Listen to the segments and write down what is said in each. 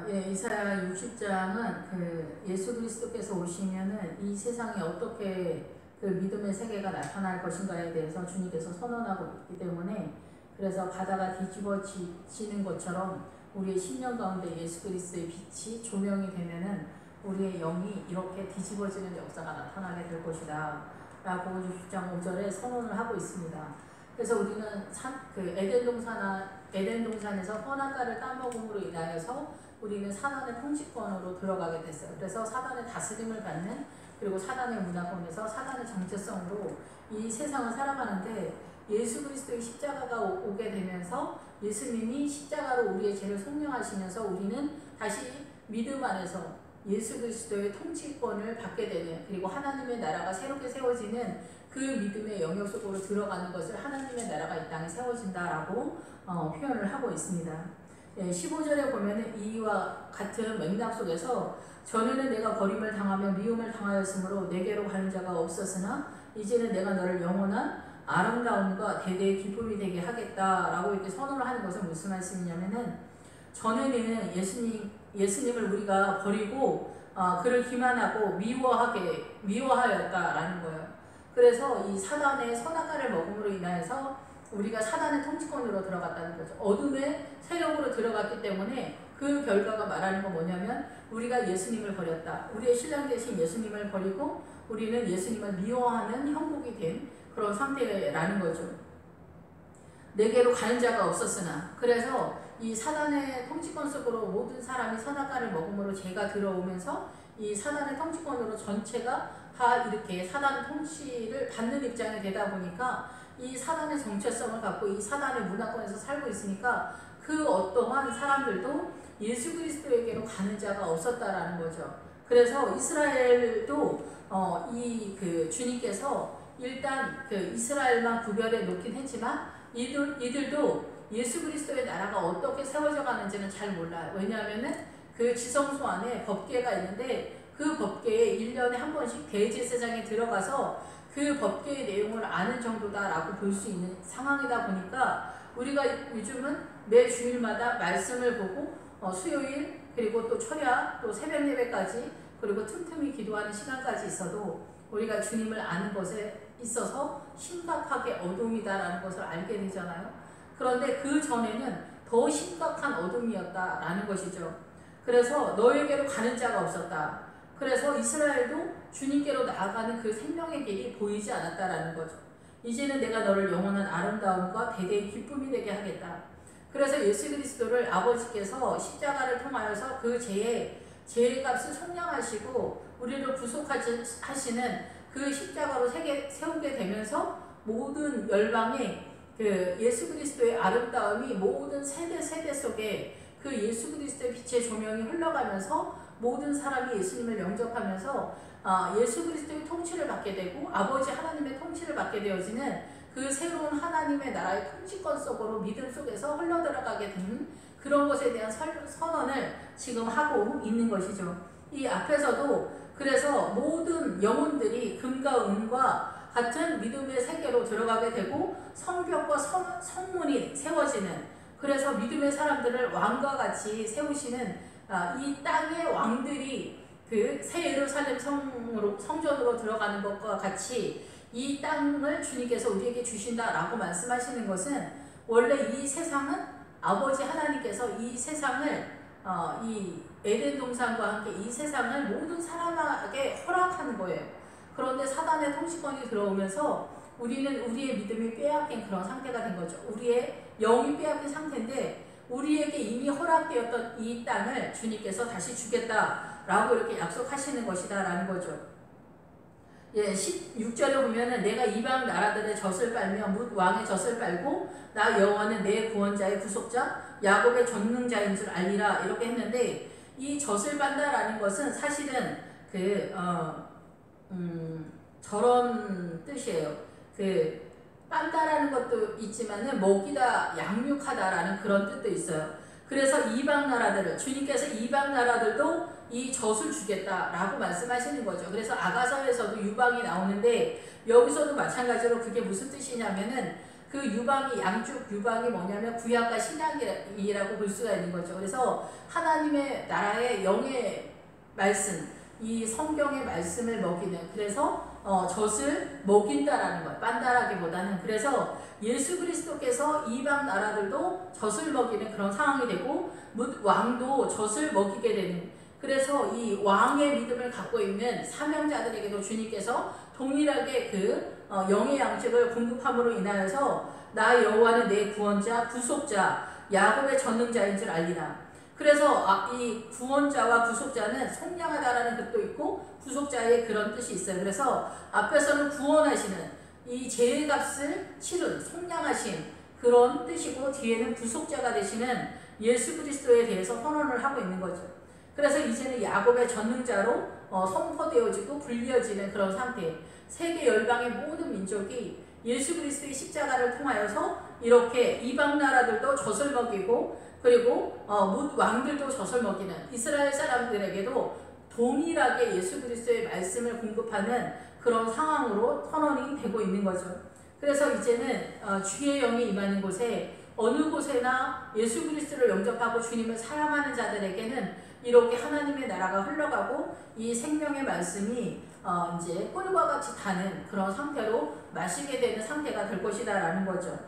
예, 이사야 60장은 그 예수 그리스도께서 오시면은 이 세상에 어떻게 그 믿음의 세계가 나타날 것인가에 대해서 주님께서 선언하고 있기 때문에, 그래서 바다가 뒤집어지는 것처럼 우리의 심령 가운데 예수 그리스도의 빛이 조명이 되면은 우리의 영이 이렇게 뒤집어지는 역사가 나타나게 될 것이다 라고 60장 5절에 선언을 하고 있습니다. 그래서 우리는 에덴 동산에서 선악과를 따먹음으로 인하여서 우리는 사단의 통치권으로 들어가게 됐어요. 그래서 사단의 다스림을 받는, 그리고 사단의 문화권에서 사단의 정체성으로 이 세상을 살아가는데, 예수 그리스도의 십자가가 오게 되면서 예수님이 십자가로 우리의 죄를 속량하시면서 우리는 다시 믿음 안에서 예수 그리스도의 통치권을 받게 되는, 그리고 하나님의 나라가 새롭게 세워지는 그 믿음의 영역 속으로 들어가는 것을 하나님의 나라가 이 땅에 세워진다라고 표현을 하고 있습니다. 15절에 보면 이와 같은 맥락 속에서 전에는 내가 버림을 당하며 미움을 당하였으므로 내게로 가는 자가 없었으나 이제는 내가 너를 영원한 아름다움과 대대의 기쁨이 되게 하겠다라고 이렇게 선언을 하는 것은 무슨 말씀이냐면은, 전에는 예수님을 우리가 버리고 그를 기만하고 미워하였다라는 거예요. 그래서 이 사단의 선악과를 먹음으로 인하여서 우리가 사단의 통치권으로 들어갔다는 거죠. 어둠의 세력으로 들어갔기 때문에 그 결과가 말하는 건 뭐냐면, 우리가 예수님을 버렸다. 우리의 신랑 되신 예수님을 버리고 우리는 예수님을 미워하는 형국이 된 그런 상태라는 거죠. 내게로 가는 자가 없었으나, 그래서 이 사단의 통치권 속으로 모든 사람이 선악과를 먹음으로 죄가 들어오면서 이 사단의 통치권으로 전체가 다 이렇게 사단 통치를 받는 입장이 되다 보니까 이 사단의 정체성을 갖고 이 사단의 문화권에서 살고 있으니까 그 어떠한 사람들도 예수 그리스도에게로 가는 자가 없었다라는 거죠. 그래서 이스라엘도 주님께서 일단 그 이스라엘만 구별해 놓긴 했지만 이들도 예수 그리스도의 나라가 어떻게 세워져 가는지는 잘 몰라요. 왜냐하면은 그 지성소 안에 법궤가 있는데 그 법궤에 1년에 한 번씩 대제사장이 들어가서 그 법궤의 내용을 아는 정도다라고 볼 수 있는 상황이다 보니까, 우리가 요즘은 매 주일마다 말씀을 보고 수요일 그리고 또 철야 또 새벽 예배까지 그리고 틈틈이 기도하는 시간까지 있어도 우리가 주님을 아는 것에 있어서 심각하게 어둠이다라는 것을 알게 되잖아요. 그런데 그 전에는 더 심각한 어둠이었다라는 것이죠. 그래서 너에게로 가는 자가 없었다. 그래서 이스라엘도 주님께로 나아가는 그 생명의 길이 보이지 않았다라는 거죠. 이제는 내가 너를 영원한 아름다움과 대대의 기쁨이 되게 하겠다. 그래서 예수 그리스도를 아버지께서 십자가를 통하여서 그 죄의 값을 속량하시고 우리를 구속하시는 그 십자가로 세우게 되면서 모든 열방에 그 예수 그리스도의 아름다움이 모든 세대 속에 그 예수 그리스도의 빛의 조명이 흘러가면서 모든 사람이 예수님을 영접하면서 예수 그리스도의 통치를 받게 되고 아버지 하나님의 통치를 받게 되어지는 그 새로운 하나님의 나라의 통치권 속으로 믿음 속에서 흘러들어가게 되는 그런 것에 대한 선언을 지금 하고 있는 것이죠. 이 앞에서도 그래서 모든 영혼들이 금과 은과 같은 믿음의 세계로 들어가게 되고 성벽과 성문이 세워지는, 그래서 믿음의 사람들을 왕과 같이 세우시는 이 땅의 왕들이 그 새 예루살렘 성전으로 들어가는 것과 같이 이 땅을 주님께서 우리에게 주신다라고 말씀하시는 것은, 원래 이 세상은 아버지 하나님께서 이 세상을 이 에덴 동산과 함께 이 세상을 모든 사람에게 허락하는 거예요. 그런데 사단의 통치권이 들어오면서 우리는 우리의 믿음이 빼앗긴 그런 상태가 된 거죠. 우리의 영이 빼앗긴 상태인데 우리에게 이미 허락되었던 이 땅을 주님께서 다시 주겠다라고 이렇게 약속하시는 것이다라는 거죠. 16절에 보면은 내가 이방 나라들의 젖을 빨며 뭇 왕의 젖을 빨고 나 여호와는 내 구원자의 구속자 야곱의 전능자인 줄 알리라 이렇게 했는데, 이 젖을 빤다라는 것은 사실은 저런 뜻이에요. 빤다라는 것도 있지만은 먹이다, 양육하다라는 그런 뜻도 있어요. 그래서 이방 나라들을 주님께서 이방 나라들도 이 젖을 주겠다라고 말씀하시는 거죠. 그래서 아가서에서도 유방이 나오는데 여기서도 마찬가지로 그게 무슨 뜻이냐면은 그 유방이 양쪽 유방이 뭐냐면 구약과 신약이라고 볼 수가 있는 거죠. 그래서 하나님의 나라의 영의 말씀, 이 성경의 말씀을 먹이는, 그래서 젖을 먹인다라는 것, 빤다라기보다는. 그래서 예수 그리스도께서 이방 나라들도 젖을 먹이는 그런 상황이 되고 왕도 젖을 먹이게 되는, 그래서 이 왕의 믿음을 갖고 있는 사명자들에게도 주님께서 동일하게 그 영의 양식을 공급함으로 인하여서 나 여호와는 내 구원자 구속자 야곱의 전능자인 줄 알리라. 그래서 이 구원자와 구속자는 속량하다라는 뜻도 있고 구속자의 그런 뜻이 있어요. 그래서 앞에서는 구원하시는, 이 죄의 값을 치른 속량하신 그런 뜻이고, 뒤에는 구속자가 되시는 예수 그리스도에 대해서 선언을 하고 있는 거죠. 그래서 이제는 야곱의 전능자로 선포되어지고 불려지는 그런 상태, 세계 열방의 모든 민족이 예수 그리스도의 십자가를 통하여서 이렇게 이방 나라들도 젖을 먹이고, 그리고 왕들도 젖을 먹이는 이스라엘 사람들에게도 동일하게 예수 그리스도의 말씀을 공급하는 그런 상황으로 선언이 되고 있는 거죠. 그래서 이제는 주의 영이 임하는 곳에, 어느 곳에나 예수 그리스도를 영접하고 주님을 사랑하는 자들에게는 이렇게 하나님의 나라가 흘러가고 이 생명의 말씀이 이제 꿀과 같이 타는 그런 상태로 마시게 되는 상태가 될 것이다 라는 거죠.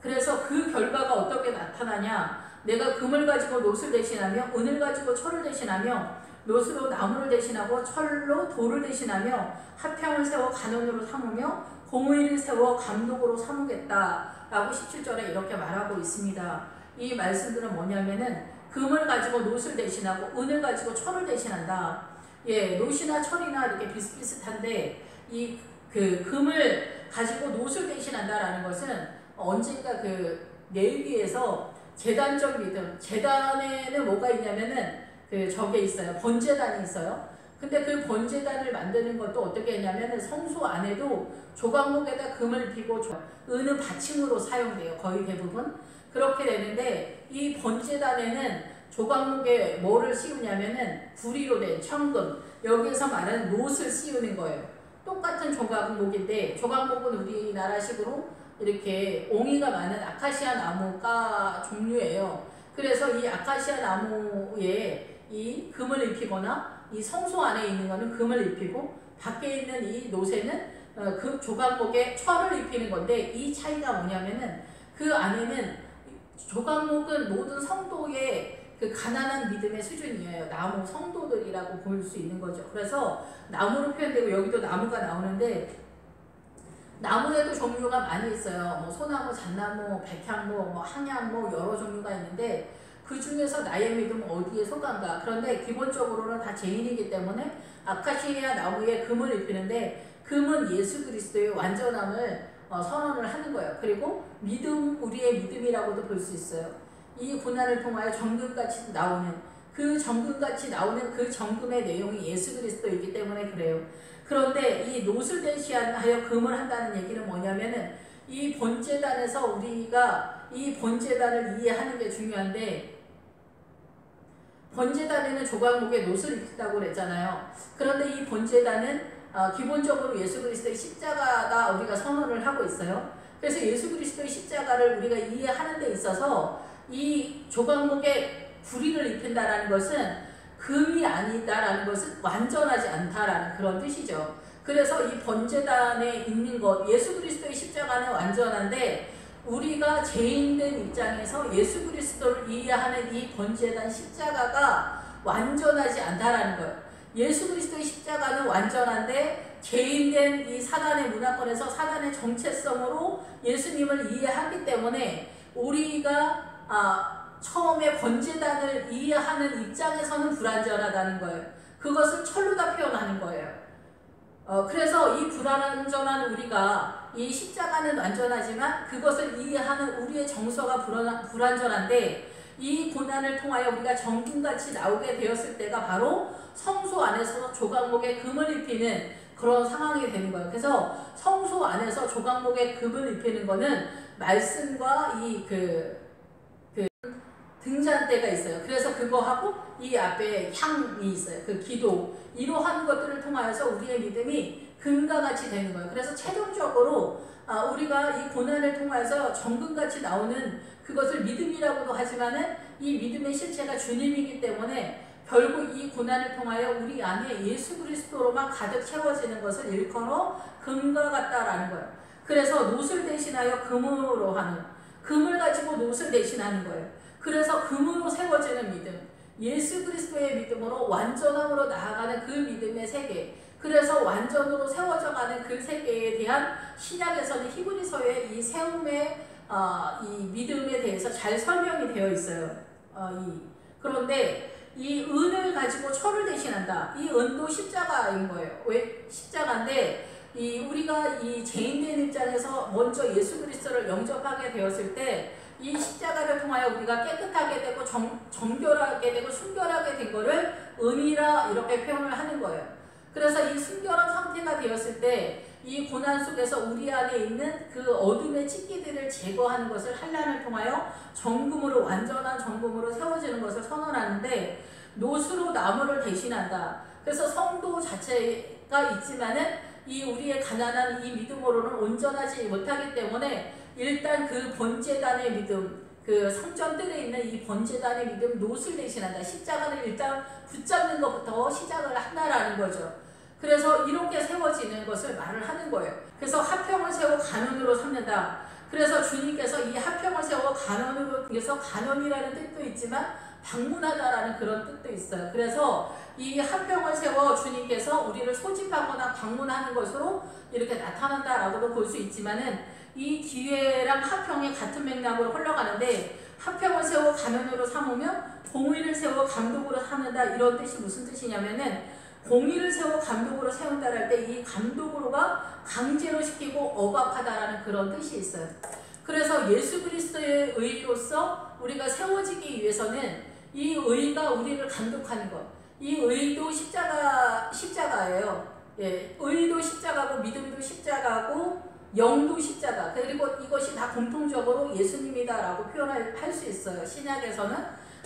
그래서 그 결과가 어떻게 나타나냐, 내가 금을 가지고 놋을 대신하며 은을 가지고 철을 대신하며 놋으로 나무를 대신하고 철로 돌을 대신하며 화평을 세워 간원으로 삼으며 공의를 세워 감독으로 삼으겠다 라고 17절에 이렇게 말하고 있습니다. 이 말씀들은 뭐냐면은 금을 가지고 놋을 대신하고 은을 가지고 철을 대신한다. 예, 놋이나 철이나 이렇게 비슷비슷한데 이 그 금을 가지고 놋을 대신한다라는 것은 언젠가 그 레위기에서 제단적 믿음, 제단에는 뭐가 있냐면은 그 저게 있어요. 번제단이 있어요. 근데 그 번제단을 만드는 것도 어떻게 했냐면은 성소 안에도 조각목에다 금을 입히고 은은 받침으로 사용돼요. 거의 대부분. 그렇게 되는데 이 번제단에는 조각목에 뭐를 씌우냐면은 구리로 된 청금, 여기에서 말하는 놋을 씌우는 거예요. 똑같은 조각목인데, 조각목은 우리나라식으로 이렇게 옹이가 많은 아카시아 나무가 종류예요. 그래서 이 아카시아 나무에 이 금을 입히거나 이 성소 안에 있는 거는 금을 입히고 밖에 있는 이 놋에는 그 조각목에 철을 입히는 건데, 이 차이가 뭐냐면은 그 안에는 조각목은 모든 성도의 그 가난한 믿음의 수준이에요. 나무 성도들이라고 볼 수 있는 거죠. 그래서 나무로 표현되고 여기도 나무가 나오는데 나무에도 종류가 많이 있어요. 뭐 소나무, 잣나무, 백향무, 뭐 항양무 여러 종류가 있는데 그 중에서 나의 믿음은 어디에 속한가? 그런데 기본적으로는 다 죄인이기 때문에 아카시아 나무에 금을 입히는데 금은 예수 그리스도의 완전함을 선언을 하는 거예요. 그리고 믿음, 우리의 믿음이라고도 볼 수 있어요. 이 고난을 통하여 정금같이 나오는 그 정금같이 나오는 그 정금의 내용이 예수 그리스도이기 때문에 그래요. 그런데 이 놋을 대신하여 금을 한다는 얘기는 뭐냐면은 이 번제단에서 우리가 이 번제단을 이해하는 게 중요한데, 번제단에는 조각목에 놋을 입힌다고 그랬잖아요. 그런데 이 번제단은 기본적으로 예수 그리스도의 십자가가 우리가 선언을 하고 있어요. 그래서 예수 그리스도의 십자가를 우리가 이해하는 데 있어서 이 조각목에 구리를 입힌다라는 것은 금이 아니다라는 것은 완전하지 않다라는 그런 뜻이죠. 그래서 이 번제단에 있는 것, 예수 그리스도의 십자가는 완전한데 우리가 죄인된 입장에서 예수 그리스도를 이해하는 이 번제단 십자가가 완전하지 않다라는 거예요. 예수 그리스도의 십자가는 완전한데 죄인된 이 사단의 문화권에서 사단의 정체성으로 예수님을 이해하기 때문에 우리가 처음에 번제단을 이해하는 입장에서는 불완전하다는 거예요. 그것을 철로 다 표현하는 거예요. 그래서 이 불완전한 우리가 이 십자가는 완전하지만 그것을 이해하는 우리의 정서가 불완전한데 이 고난을 통하여 우리가 정금같이 나오게 되었을 때가 바로 성소 안에서 조각목에 금을 입히는 그런 상황이 되는 거예요. 그래서 성소 안에서 조각목에 금을 입히는 거는 말씀과 등잔대가 있어요. 그래서 그거하고 이 앞에 향이 있어요. 그 기도. 이러한 것들을 통하여서 우리의 믿음이 금과 같이 되는 거예요. 그래서 최종적으로 우리가 이 고난을 통해서 정금같이 나오는 그것을 믿음이라고도 하지만은 이 믿음의 실체가 주님이기 때문에 결국 이 고난을 통하여 우리 안에 예수 그리스도로만 가득 채워지는 것을 일컬어 금과 같다라는 거예요. 그래서 놋을 대신하여 금으로 하는, 금을 가지고 놋을 대신하는 거예요. 그래서 금으로 세워지는 믿음, 예수 그리스도의 믿음으로 완전함으로 나아가는 그 믿음의 세계, 그래서 완전으로 세워져가는 그 세계에 대한 신약에서는 히브리서의 이 세움의 이 믿음에 대해서 잘 설명이 되어 있어요. 그런데 이 은을 가지고 철을 대신한다. 이 은도 십자가인 거예요. 왜 십자가인데 우리가 이 죄인된 입장에서 먼저 예수 그리스도를 영접하게 되었을 때 이 십자가를 통하여 우리가 깨끗하게 되고 정결하게 되고 순결하게 된 거를 은이라 이렇게 표현을 하는 거예요. 그래서 이 순결한 상태가 되었을 때 이 고난 속에서 우리 안에 있는 그 어둠의 찌기들을 제거하는 것을 환난을 통하여 정금으로, 완전한 정금으로 세워지는 것을 선언하는데, 놋으로 나무를 대신한다. 그래서 성도 자체가 있지만은 이 우리의 가난한 이 믿음으로는 온전하지 못하기 때문에 일단 그 번제단의 믿음, 그 성전들에 있는 이 번제단의 믿음, 놋을 대신한다. 십자가를 일단 붙잡는 것부터 시작을 한다라는 거죠. 그래서 이렇게 세워지는 것을 말을 하는 거예요. 그래서 화평을 세워 간원으로 삼는다. 그래서 주님께서 이 화평을 세워 간원으로, 그래서 간원이라는 뜻도 있지만 방문하다라는 그런 뜻도 있어요. 그래서 이 화평을 세워 주님께서 우리를 소집하거나 방문하는 것으로 이렇게 나타난다라고도 볼 수 있지만은, 이 기회랑 화평이 같은 맥락으로 흘러가는데, 화평을 세워 간원으로 삼으면 공의를 세워 감독으로 삼는다, 이런 뜻이 무슨 뜻이냐면은, 공의를 세워 감독으로 세운다를 할 때 이 감독으로가 강제로 시키고 억압하다라는 그런 뜻이 있어요. 그래서 예수 그리스도의 의로서 우리가 세워지기 위해서는 이 의가 우리를 감독하는 것, 이 의도 십자가예요. 예, 의도 십자가고 믿음도 십자가고 영도 십자가, 그리고 이것이 다 공통적으로 예수님이다라고 표현할 수 있어요, 신약에서는.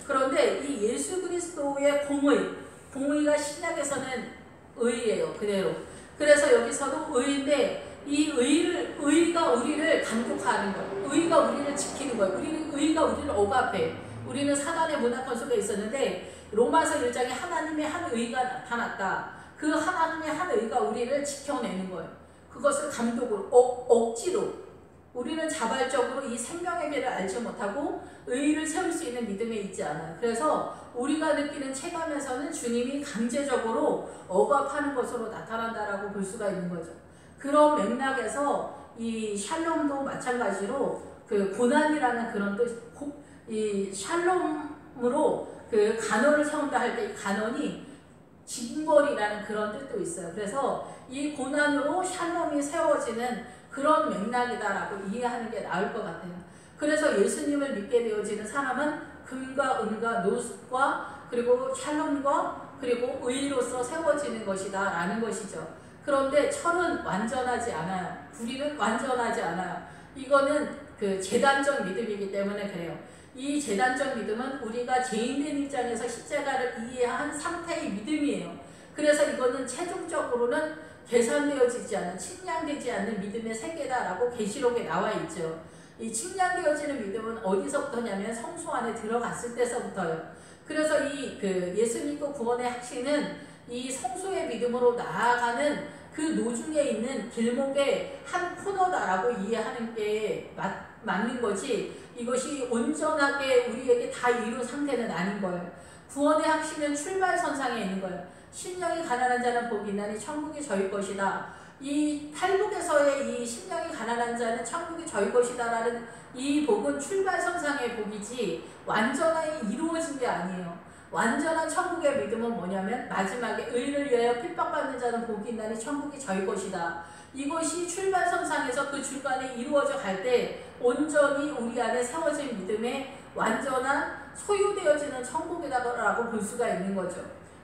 그런데 이 예수 그리스도의 공의가 신약에서는 의예요, 그대로. 그래서 여기서도 의인데, 이 의가 우리를 감독하는 거예요. 의가 우리를 지키는 거예요. 의가 우리를 억압해. 우리는 사단의 문화권 속에 있었는데, 로마서 1장에 하나님의 한 의가 나타났다. 그 하나님의 한 의가 우리를 지켜내는 거예요. 그것을 감독으로, 억지로. 우리는 자발적으로 이 생명의 길을 알지 못하고 의를 세울 수 있는 믿음에 있지 않아요. 그래서 우리가 느끼는 체감에서는 주님이 강제적으로 억압하는 것으로 나타난다라고 볼 수가 있는 거죠. 그런 맥락에서 이 샬롬도 마찬가지로 그 고난이라는 그런 뜻, 이 샬롬으로 그 간원을 세운다 할 때 이 간원이 징벌이라는 그런 뜻도 있어요. 그래서 이 고난으로 샬롬이 세워지는 그런 맥락이다라고 이해하는 게 나을 것 같아요. 그래서 예수님을 믿게 되어지는 사람은 금과 은과 놋과 그리고 샬롬과 그리고 의로서 세워지는 것이다 라는 것이죠. 그런데 철은 완전하지 않아요. 구리는 완전하지 않아요. 이거는 그 제단적 믿음이기 때문에 그래요. 이 제단적 믿음은 우리가 죄인된 입장에서 십자가를 이해한 상태의 믿음이에요. 그래서 이거는 최종적으로는 계산되어지지 않은, 측량되지 않는 믿음의 세계다라고 계시록에 나와 있죠. 이 측량되어지는 믿음은 어디서부터냐면 성소 안에 들어갔을 때서부터요. 그래서 이 예수 믿고 구원의 확신은 이 성소의 믿음으로 나아가는 그 노중에 있는 길목의 한 코너다라고 이해하는 게 맞는 거지, 이것이 온전하게 우리에게 다 이룬 상태는 아닌 거예요. 구원의 확신은 출발선상에 있는 거예요. 심령이 가난한 자는 복이 있나니 천국이 저희 것이다. 이 탈북에서의 이 심령이 가난한 자는 천국이 저희 것이다 라는 이 복은 출발선상의 복이지 완전하게 이루어진 게 아니에요. 완전한 천국의 믿음은 뭐냐면 마지막에 의를 위하여 핍박받는 자는 복이 있나니 천국이 저희 것이다. 이것이 출발선상에서 그 중간에 이루어져 갈 때 온전히 우리 안에 세워진 믿음의 완전한 소유되어지는 천국이다라고 볼 수가 있는 거죠.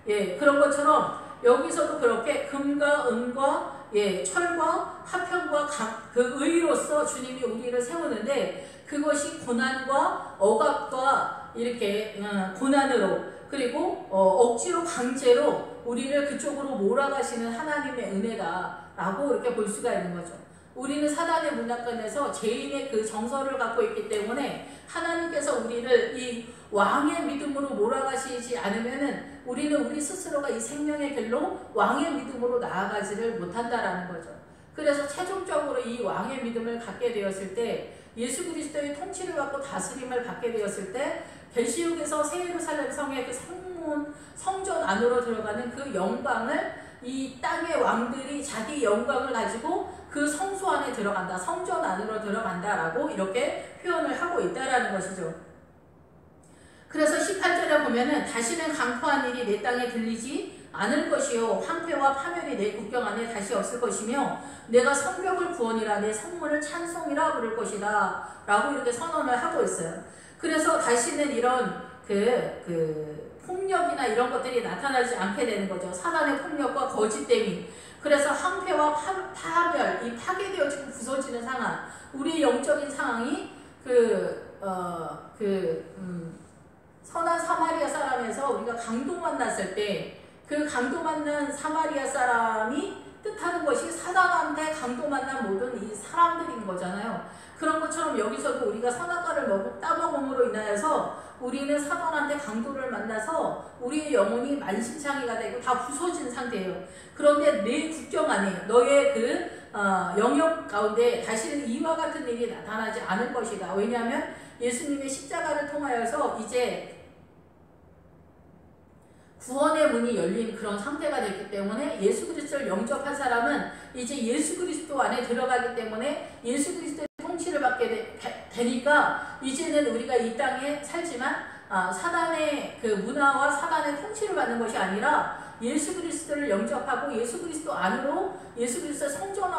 예, 그런 것처럼 여기서도 그렇게 금과 은과 철과 화평과 그 의로서 주님이 우리를 세우는데, 그것이 고난과 억압과 이렇게 고난으로 그리고 억지로 강제로 우리를 그쪽으로 몰아가시는 하나님의 은혜다라고 이렇게 볼 수가 있는 거죠. 우리는 사단의 문화권에서 죄인의 그 정서를 갖고 있기 때문에 하나님께서 우리를 이 왕의 믿음으로 몰아가시지 않으면은 우리는 우리 스스로가 이 생명의 길로 왕의 믿음으로 나아가지를 못한다라는 거죠. 그래서 최종적으로 이 왕의 믿음을 갖게 되었을 때 예수 그리스도의 통치를 받고 다스림을 받게 되었을 때 계시록에서 새 예루살렘 성의 그 성전 안으로 들어가는 그 영광을 이 땅의 왕들이 자기 영광을 가지고 그 성소 안에 들어간다, 성전 안으로 들어간다라고 이렇게 표현을 하고 있다라는 것이죠. 그래서 18절에 보면은 다시는 강포한 일이 내 땅에 들리지 않을 것이요 황폐와 파멸이 내 국경 안에 다시 없을 것이며 내가 성벽을 구원이라 내 성문을 찬송이라 부를 것이다 라고 이렇게 선언을 하고 있어요. 그래서 다시는 이런 폭력이나 이런 것들이 나타나지 않게 되는 거죠. 사단의 폭력과 거짓됨이. 그래서 황폐와 파멸, 이 파괴되어지고 부서지는 상황, 우리의 영적인 상황이 선한 사마리아 사람에서 우리가 강도 만났을 때 그 강도 만난 사마리아 사람이 뜻하는 것이 사단한테 강도 만난 모든 이 사람들인 거잖아요. 그런 것처럼 여기서도 우리가 선악과를 따먹음으로 인하여서 우리는 사단한테 강도를 만나서 우리의 영혼이 만신창이가 되고 다 부서진 상태예요. 그런데 내 국경 안에 너의 영역 가운데 다시는 이와 같은 일이 나타나지 않을 것이다. 왜냐하면 예수님의 십자가를 통하여서 이제 구원의 문이 열린 그런 상태가 됐기 때문에 예수 그리스도를 영접한 사람은 이제 예수 그리스도 안에 들어가기 때문에 예수 그리스도의 통치를 받게 되니까 이제는 우리가 이 땅에 살지만 사단의 그 문화와 사단의 통치를 받는 것이 아니라 예수 그리스도를 영접하고 예수 그리스도 안으로 예수 그리스도의 성전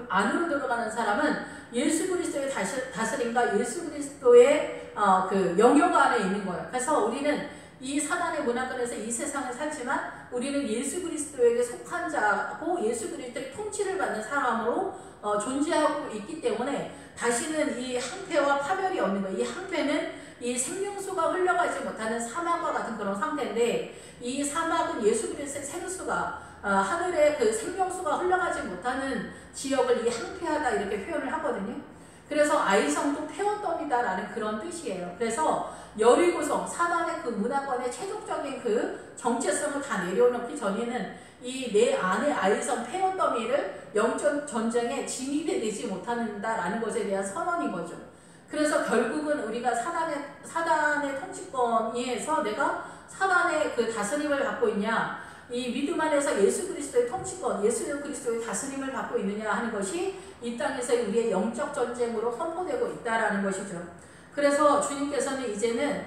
안으로 들어가는 사람은 예수 그리스도의 다스림과 예수 그리스도의 그 영역 안에 있는 거예요. 그래서 우리는 이 사단의 문화권에서 이 세상을 살지만 우리는 예수 그리스도에게 속한 자고 예수 그리스도의 통치를 받는 사람으로 존재하고 있기 때문에 다시는 이 항폐와 파멸이 없는 거예요. 이 항폐는 이 생명수가 흘러가지 못하는 사막과 같은 그런 상태인데 이 사막은 예수 그리스도의 생수가 하늘의 그 생명수가 흘러가지 못하는 지역을 이 항폐하다 이렇게 표현을 하거든요. 그래서 아이성도 폐허덤이다라는 그런 뜻이에요. 그래서 여리고성, 사단의 그 문화권의 최종적인 그 정체성을 다 내려놓기 전에는 이 내 안의 아이성 폐허더미를 영적 전쟁에 진입이 되지 못한다라는 것에 대한 선언인 거죠. 그래서 결국은 우리가 사단의 통치권에서 내가 사단의 그 다스림을 받고 있냐, 이 믿음 안에서 예수 그리스도의 통치권, 예수 그리스도의 다스림을 받고 있느냐 하는 것이 이 땅에서 우리의 영적 전쟁으로 선포되고 있다라는 것이죠. 그래서 주님께서는 이제는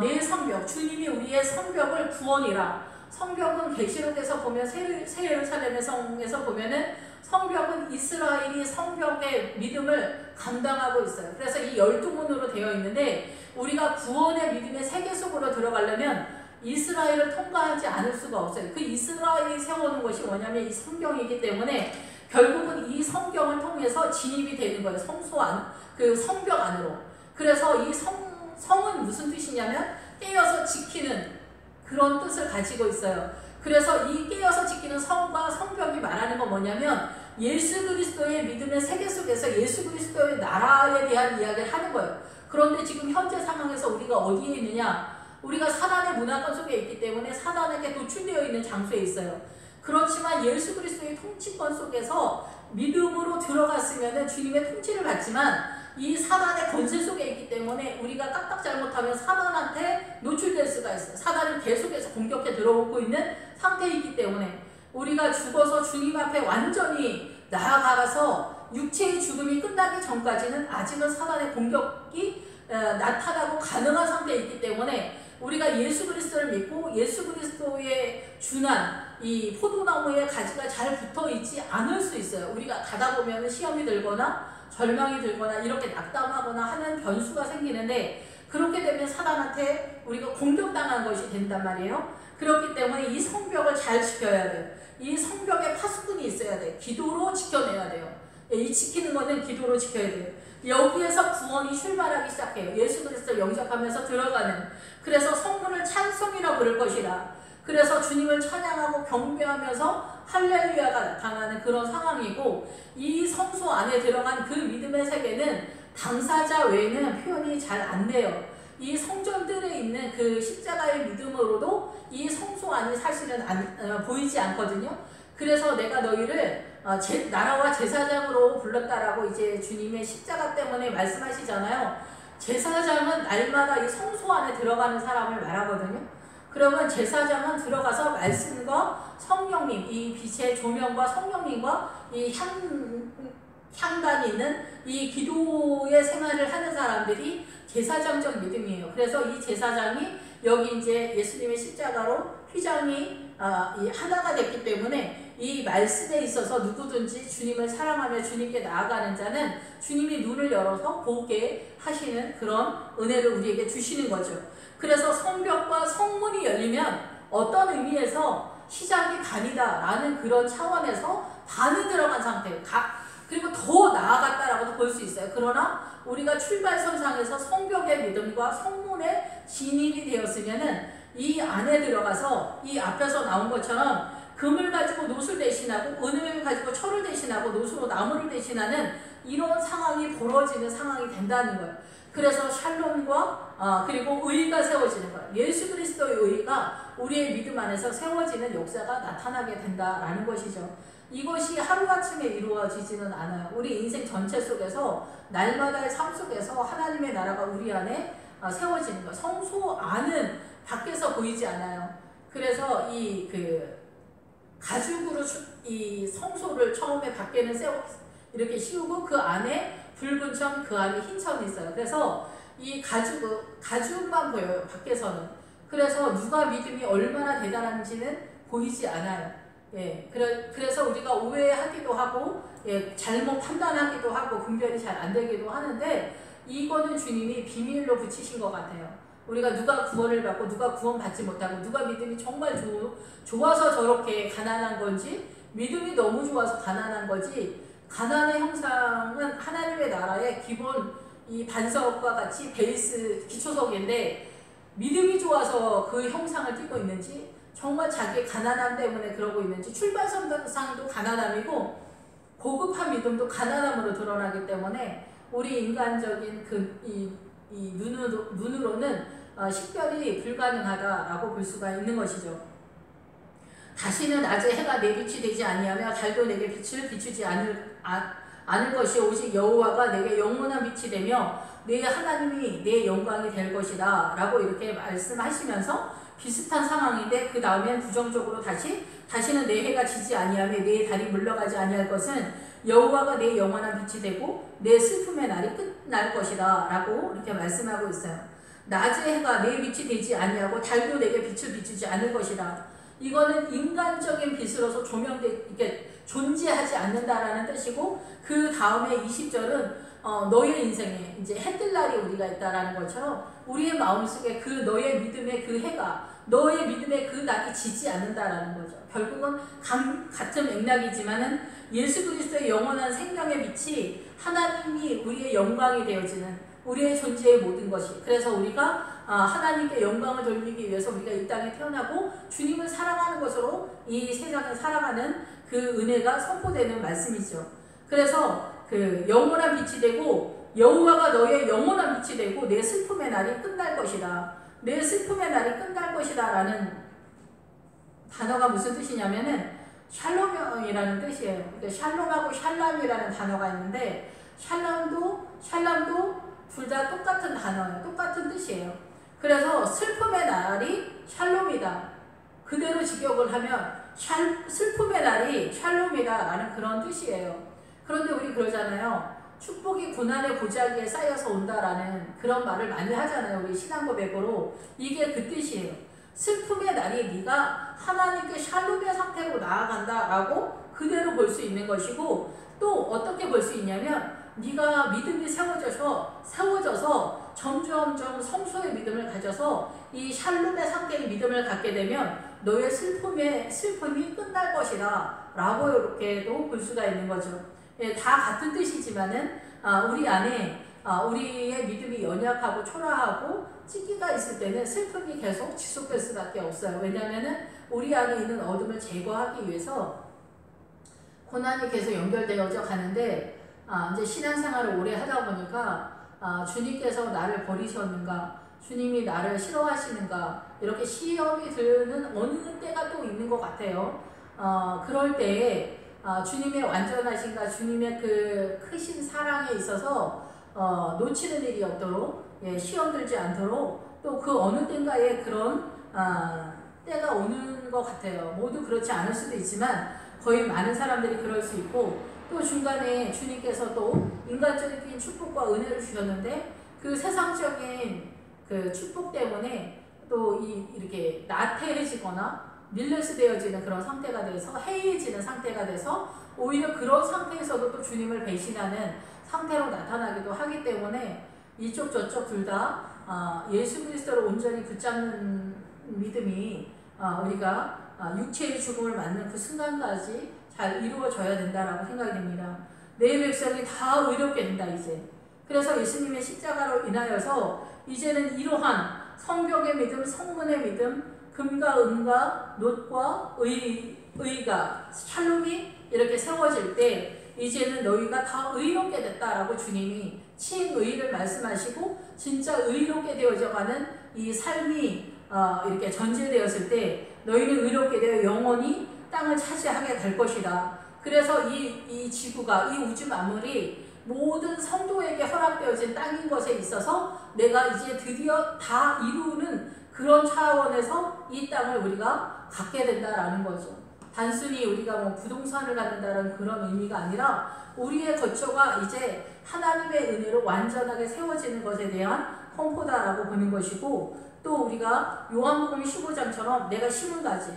내 성벽, 주님이 우리의 성벽을 구원이라. 성벽은 계시록에서 보면 새 예루살렘의 성에서 보면은 성벽은 이스라엘이 성벽의 믿음을 감당하고 있어요. 그래서 이 12문으로 되어 있는데 우리가 구원의 믿음의 세계 속으로 들어가려면 이스라엘을 통과하지 않을 수가 없어요. 그 이스라엘이 세우는 것이 뭐냐면 이 성경이기 때문에 결국은 이 성경을 통해서 진입이 되는 거예요. 성소 안, 그 성벽 안으로. 그래서 이 성은 무슨 뜻이냐면 깨어서 지키는 그런 뜻을 가지고 있어요. 그래서 이 깨어서 지키는 성과 성벽이 말하는 건 뭐냐면 예수 그리스도의 믿음의 세계 속에서 예수 그리스도의 나라에 대한 이야기를 하는 거예요. 그런데 지금 현재 상황에서 우리가 어디에 있느냐? 우리가 사단의 문화권 속에 있기 때문에 사단에게 노출되어 있는 장소에 있어요. 그렇지만 예수 그리스도의 통치권 속에서 믿음으로 들어갔으면 주님의 통치를 받지만 이 사단의 권세 속에 있기 때문에 우리가 까딱 잘못하면 사단한테 노출될 수가 있어요. 사단은 계속해서 공격해 들어오고 있는 상태이기 때문에 우리가 죽어서 주님 앞에 완전히 나아가서 육체의 죽음이 끝나기 전까지는 아직은 사단의 공격이 나타나고 가능한 상태에 있기 때문에 우리가 예수 그리스도를 믿고 예수 그리스도의 준한 이 포도나무의 가지가 잘 붙어 있지 않을 수 있어요. 우리가 가다 보면 시험이 들거나 절망이 들거나 이렇게 낙담하거나 하는 변수가 생기는데 그렇게 되면 사단한테 우리가 공격당한 것이 된단 말이에요. 그렇기 때문에 이 성벽을 잘 지켜야 돼요. 이 성벽에 파수꾼이 있어야 돼요. 기도로 지켜내야 돼요. 이 지키는 거는 기도로 지켜야 돼요. 여기에서 구원이 출발하기 시작해요. 예수 그리스도를 영접하면서 들어가는. 그래서 성문을 찬송이라 부를 것이라. 그래서 주님을 찬양하고 경배하면서 할렐루야가 나타나는 그런 상황이고, 이 성소 안에 들어간 그 믿음의 세계는 당사자 외에는 표현이 잘 안 돼요. 이 성전들에 있는 그 십자가의 믿음으로도 이 성소 안이 사실은 보이지 않거든요. 그래서 내가 너희를 나라와 제사장으로 불렀다라고 이제 주님의 십자가 때문에 말씀하시잖아요. 제사장은 날마다 이 성소 안에 들어가는 사람을 말하거든요. 그러면 제사장은 들어가서 말씀과 성령님, 이 빛의 조명과 성령님과 이 향단이 있는 이 기도의 생활을 하는 사람들이 제사장적 믿음이에요. 그래서 이 제사장이 여기 이제 예수님의 십자가로 휘장이 하나가 됐기 때문에 이 말씀에 있어서 누구든지 주님을 사랑하며 주님께 나아가는 자는 주님이 눈을 열어서 보게 하시는 그런 은혜를 우리에게 주시는 거죠. 그래서 성벽과 성문이 열리면 어떤 의미에서 시작이 반이다 라는 그런 차원에서 반이 들어간 상태예요. 그리고 더 나아갔다라고도 볼 수 있어요. 그러나 우리가 출발선상에서 성벽의 믿음과 성문의 진입이 되었으면은 이 안에 들어가서 이 앞에서 나온 것처럼 금을 가지고 노술 대신하고 은을 가지고 철을 대신하고 노수로 나무를 대신하는 이런 상황이 벌어지는 상황이 된다는 거예요. 그래서 샬롬과 그리고 의가 세워지는 거예요. 예수 그리스도의 의가 우리의 믿음 안에서 세워지는 역사가 나타나게 된다라는 것이죠. 이것이 하루아침에 이루어지지는 않아요. 우리 인생 전체 속에서 날마다의 삶 속에서 하나님의 나라가 우리 안에 세워지는 거예요. 성소 안은 밖에서 보이지 않아요. 그래서 이 가죽으로 이 성소를 처음에 밖에는 이렇게 씌우고 그 안에 붉은 천, 그 안에 흰 천이 있어요. 그래서 이 가죽만 보여요. 밖에서는. 그래서 누가 믿음이 얼마나 대단한지는 보이지 않아요. 예, 그래서 우리가 오해하기도 하고, 예, 잘못 판단하기도 하고, 분별이 잘 안 되기도 하는데, 이거는 주님이 비밀로 붙이신 것 같아요. 우리가 누가 구원을 받고, 누가 구원받지 못하고, 누가 믿음이 정말 좋아서 저렇게 가난한 건지, 믿음이 너무 좋아서 가난한 거지, 가난의 형상은 하나님의 나라의 기본 이 반석과 같이 베이스 기초석인데, 믿음이 좋아서 그 형상을 띠고 있는지, 정말 자기의 가난함 때문에 그러고 있는지, 출발선상도 가난함이고 고급한 믿음도 가난함으로 드러나기 때문에 우리 인간적인 이 눈으로는 식별이 불가능하다라고 볼 수가 있는 것이죠. 다시는 낮에 해가 내 빛이 되지 아니하며 달도 내게 빛을 비추지 않을 것이 오직 여호와가 내게 영원한 빛이 되며 내 하나님이 내 영광이 될 것이다 라고 이렇게 말씀하시면서 비슷한 상황인데, 그 다음엔 부정적으로 다시는 내 해가 지지 아니하며 내 달이 물러가지 아니할 것은 여호와가 내 영원한 빛이 되고 내 슬픔의 날이 끝날 것이다 라고 이렇게 말씀하고 있어요. 낮의 해가 내 빛이 되지 아니하고 달도 내게 빛을 비추지 않을 것이다. 이거는 인간적인 빛으로서 이렇게 존재하지 않는다라는 뜻이고, 그 다음에 20절은 너의 인생에 이제 해 뜰 날이 우리가 있다라는 것처럼 우리의 마음속에 그 너의 믿음의 그 해가, 너의 믿음의 그 날이 지지 않는다라는 거죠. 결국은 같은 맥락이지만은 예수 그리스도의 영원한 생명의 빛이 하나님이 우리의 영광이 되어지는 우리의 존재의 모든 것이, 그래서 우리가 하나님께 영광을 돌리기 위해서 우리가 이 땅에 태어나고 주님을 사랑하는 것으로 이 세상을 살아가는 그 은혜가 선포되는 말씀이죠. 그래서 그 영원한 빛이 되고 여호와가 너의 영원한 빛이 되고 내 슬픔의 날이 끝날 것이다. 내 슬픔의 날이 끝날 것이다 라는 단어가 무슨 뜻이냐면은 샬롬이라는 뜻이에요. 그러니까 샬롬하고 샬람이라는 단어가 있는데, 샬람도 둘 다 똑같은 단어예요. 똑같은 뜻이에요. 그래서 슬픔의 날이 샬롬이다. 그대로 직역을 하면 슬픔의 날이 샬롬이다 라는 그런 뜻이에요. 그런데 우리 그러잖아요. 축복이 고난의 보자기에 쌓여서 온다라는 그런 말을 많이 하잖아요. 우리 신앙 고백으로. 이게 그 뜻이에요. 슬픔의 날이 네가 하나님께 샬롬의 상태로 나아간다라고 그대로 볼 수 있는 것이고, 또 어떻게 볼 수 있냐면 네가 믿음이 세워져서 점점 성소의 믿음을 가져서 이 샬롬의 상태의 믿음을 갖게 되면 너의 슬픔이 끝날 것이다 라고 이렇게도 볼 수가 있는 거죠. 예, 다 같은 뜻이지만은 우리 안에 우리의 믿음이 연약하고 초라하고 찌기가 있을 때는 슬픔이 계속 지속될 수밖에 없어요. 왜냐하면은 우리 안에 있는 어둠을 제거하기 위해서 고난이 계속 연결되어져 가는데 이제 신앙생활을 오래 하다 보니까 주님께서 나를 버리셨는가, 주님이 나를 싫어하시는가, 이렇게 시험이 드는 어느 때가 또 있는 것 같아요. 그럴 때에 주님의 완전하신가, 주님의 그 크신 사랑에 있어서 놓치는 일이 없도록, 예, 시험 들지 않도록 또 그 어느 때인가에 그런 때가 오는 것 같아요. 모두 그렇지 않을 수도 있지만 거의 많은 사람들이 그럴 수 있고, 또 중간에 주님께서 또 인간적인 축복과 은혜를 주셨는데 그 세상적인 그 축복 때문에 또 이렇게 나태해지거나 밀레스 되어지는 그런 상태가 돼서 해이해지는 상태가 돼서 오히려 그런 상태에서도 또 주님을 배신하는 상태로 나타나기도 하기 때문에 이쪽 저쪽 둘 다 예수 그리스도를 온전히 붙잡는 믿음이 우리가 육체의 죽음을 맞는 그 순간까지 잘 이루어져야 된다라고 생각이 됩니다. 내 백성이 다 의롭게 된다 이제. 그래서 예수님의 십자가로 인하여서 이제는 이러한 성경의 믿음, 성문의 믿음, 금과 은과 놋과 의가 샬롬이 이렇게 세워질 때 이제는 너희가 다 의롭게 됐다라고 주님이 친의를 말씀하시고 진짜 의롭게 되어져가는 이 삶이 이렇게 전제되었을 때 너희는 의롭게 되어 영원히 땅을 차지하게 될 것이다. 그래서 이 지구가, 이 우주 만물이 모든 성도에게 허락되어진 땅인 것에 있어서 내가 이제 드디어 다 이루는 그런 차원에서 이 땅을 우리가 갖게 된다라는 거죠. 단순히 우리가 뭐 부동산을 갖는다는 그런 의미가 아니라 우리의 거처가 이제 하나님의 은혜로 완전하게 세워지는 것에 대한 컴포다라고 보는 것이고, 또 우리가 요한복음 15장처럼 내가 심은 가지,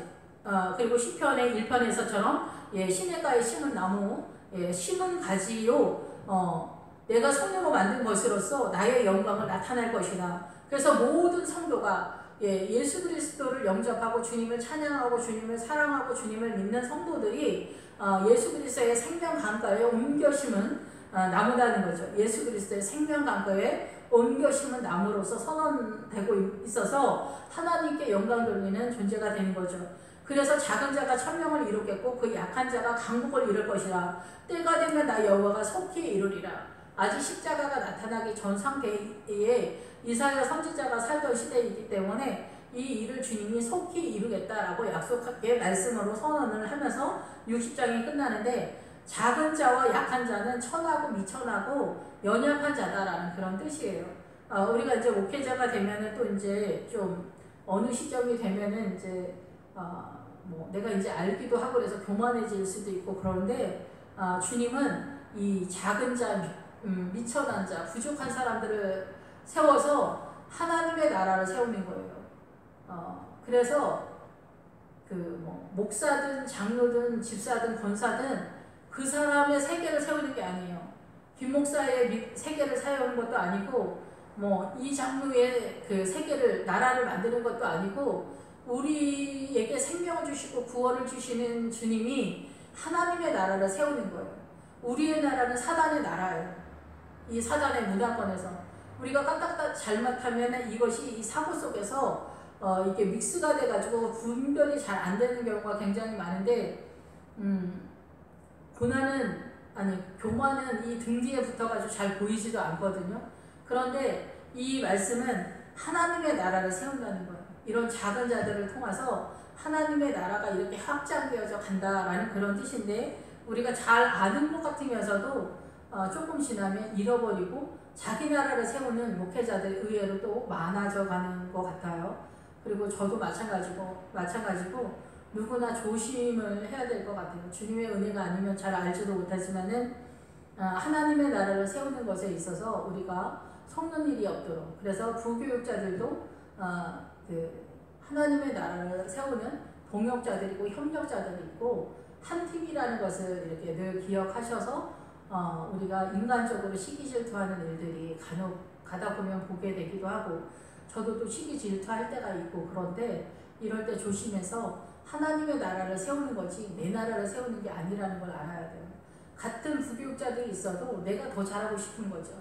그리고 시편의 1편에서처럼 시냇가에 심은 나무, 심은 가지요, 내가 손으로 만든 것으로서 나의 영광을 나타낼 것이다. 그래서 모든 성도가 예수 그리스도를 영접하고 주님을 찬양하고 주님을 사랑하고 주님을 믿는 성도들이 예수 그리스도의 생명 강가에 옮겨 심은 나무라는 거죠. 예수 그리스도의 생명 강가에 옮겨 심은 나무로서 선언되고 있어서 하나님께 영광 돌리는 존재가 되는 거죠. 그래서 작은 자가 천명을 이루겠고 그 약한 자가 강국을 이룰 것이라. 때가 되면 나 여호와가 속히 이루리라. 아직 십자가가 나타나기 전 상태에 이사야 선지자가 살던 시대이기 때문에 이 일을 주님이 속히 이루겠다라고 약속하게 말씀으로 선언을 하면서 60장이 끝나는데, 작은 자와 약한 자는 천하고 미천하고 연약한 자다라는 그런 뜻이에요. 우리가 이제 목회자가 되면은 또 이제 좀 어느 시점이 되면은 이제 뭐 내가 이제 알기도 하고 그래서 교만해질 수도 있고, 그런데 주님은 이 작은 자, 미천한 자, 부족한 사람들을 세워서 하나님의 나라를 세우는 거예요. 그래서 그 뭐 목사든 장로든 집사든 권사든 그 사람의 세계를 세우는 게 아니에요. 김 목사의 세계를 세우는 것도 아니고, 뭐 이 장로의 그 세계를 나라를 만드는 것도 아니고, 우리에게 생명을 주시고 구원을 주시는 주님이 하나님의 나라를 세우는 거예요. 우리의 나라는 사단의 나라예요. 이 사단의 문화권에서 우리가 까딱딱 잘못하면 이것이 이 사고 속에서 이게 믹스가 돼가지고 분별이 잘 안 되는 경우가 굉장히 많은데, 교만은 이 등 뒤에 붙어가지고 잘 보이지도 않거든요. 그런데 이 말씀은 하나님의 나라를 세운다는 거예요. 이런 작은 자들을 통해서 하나님의 나라가 이렇게 확장되어져 간다라는 그런 뜻인데, 우리가 잘 아는 것 같으면서도 조금 지나면 잃어버리고 자기 나라를 세우는 목회자들 의외로 또 많아져 가는 것 같아요. 그리고 저도 마찬가지고 누구나 조심을 해야 될 것 같아요. 주님의 은혜가 아니면 잘 알지도 못하지만은 하나님의 나라를 세우는 것에 있어서 우리가 속는 일이 없도록, 그래서 부교육자들도 하나님의 나라를 세우는 동역자들이고 협력자들이 있고 한 팀이라는 것을 이렇게 늘 기억하셔서 우리가 인간적으로 시기 질투하는 일들이 간혹 가다 보면 보게 되기도 하고, 저도 또 시기 질투할 때가 있고, 그런데 이럴 때 조심해서 하나님의 나라를 세우는 거지 내 나라를 세우는 게 아니라는 걸 알아야 돼요. 같은 부교육자들이 있어도 내가 더 잘하고 싶은 거죠.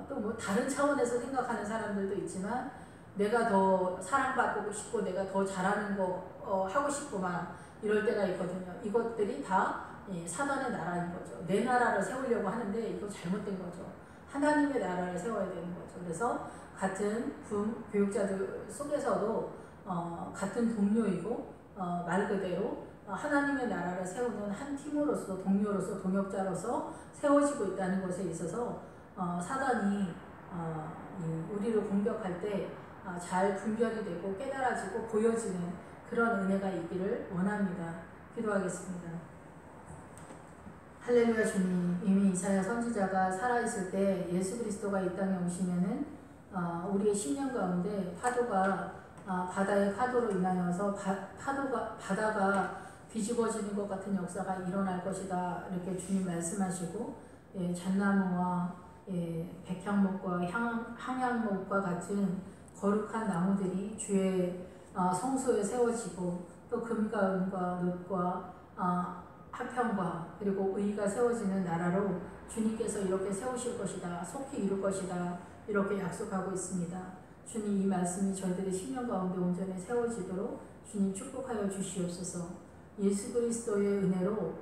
또 뭐 다른 차원에서 생각하는 사람들도 있지만 내가 더 사랑받고 싶고 내가 더 잘하는 거 하고 싶고 막 이럴 때가 있거든요. 이것들이 다 사단의 나라인 거죠. 내 나라를 세우려고 하는데 이거 잘못된 거죠. 하나님의 나라를 세워야 되는 거죠. 그래서 같은 교육자들 속에서도 같은 동료이고 말 그대로 하나님의 나라를 세우는 한 팀으로서 동료로서 동역자로서 세워지고 있다는 것에 있어서 사단이 우리를 공격할 때 잘 분별이 되고 깨달아지고 보여지는 그런 은혜가 있기를 원합니다. 기도하겠습니다. 할렐루야. 주님, 이미 이사야 선지자가 살아있을 때 예수 그리스도가 이 땅에 오시면은 우리의 심령 가운데 파도가 바다의 파도로 인하여서 바다가 뒤집어지는 것 같은 역사가 일어날 것이다. 이렇게 주님 말씀하시고 잣나무와 백향목과 항양목과 같은 거룩한 나무들이 주의 성소에 세워지고 또 금과 은과 놋과 화평과 그리고 의가 세워지는 나라로 주님께서 이렇게 세우실 것이다. 속히 이룰 것이다. 이렇게 약속하고 있습니다. 주님, 이 말씀이 저희들의 심령 가운데 온전히 세워지도록 주님 축복하여 주시옵소서. 예수 그리스도의 은혜로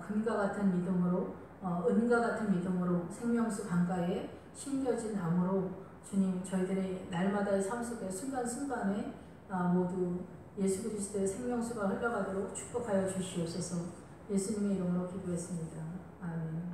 금과 같은 믿음으로 은과 같은 믿음으로 생명수 강가에 심겨진 나무로 주님, 저희들의 날마다의 삶 속에 순간순간에 모두 예수 그리스도의 생명수가 흘러가도록 축복하여 주시옵소서. 예수님의 이름으로 기도했습니다. 아멘.